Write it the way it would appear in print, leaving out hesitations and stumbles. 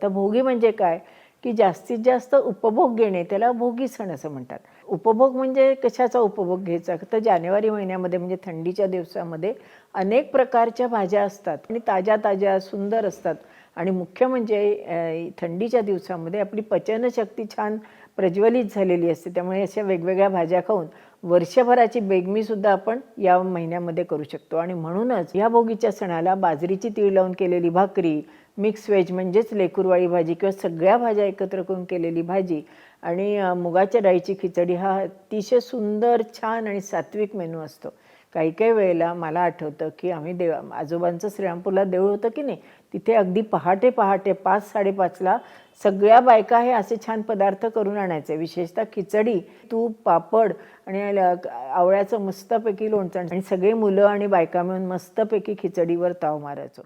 तर भोगी म्हणजे काय की जास्तीत जास्त उपभोग घेणे, त्याला भोगी सण असं म्हणतात. उपभोग म्हणजे कशाचा उपभोग घ्यायचा, तर जानेवारी महिन्यामध्ये म्हणजे थंडीच्या दिवसामध्ये अनेक प्रकारच्या भाज्या असतात आणि ताज्या ताज्या सुंदर असतात. आणि मुख्य म्हणजे थंडीच्या दिवसामध्ये आपली पचनशक्ती छान प्रज्वलित झालेली असते. त्यामुळे अशा वेगवेगळ्या भाज्या खाऊन वर्षभराची बेगमीसुद्धा आपण या महिन्यामध्ये करू शकतो. आणि म्हणूनच या भोगीच्या सणाला बाजरीची तीळ लावून केलेली भाकरी, मिक्स व्हेज म्हणजेच लेकूरवाळी भाजी किंवा सगळ्या भाज्या एकत्र करून केलेली भाजी आणि मुगाच्या डाळीची खिचडी हा अतिशय सुंदर, छान आणि सात्विक मेनू असतो. काही काही वेळेला मला आठवतं की आम्ही आजोबांचं श्रीरामपूरला देऊळ होतं की नाही, तिथे अगदी पहाटे 5-5:30ला सगळ्या बायका हे असे छान पदार्थ करून आणायचे. विशेषतः खिचडी, तूप, पापड आणि आवळ्याचं मस्तपैकी लोणचं आणि सगळे मुलं आणि बायका मिळून मस्तपैकी खिचडीवर ताव मारायचो.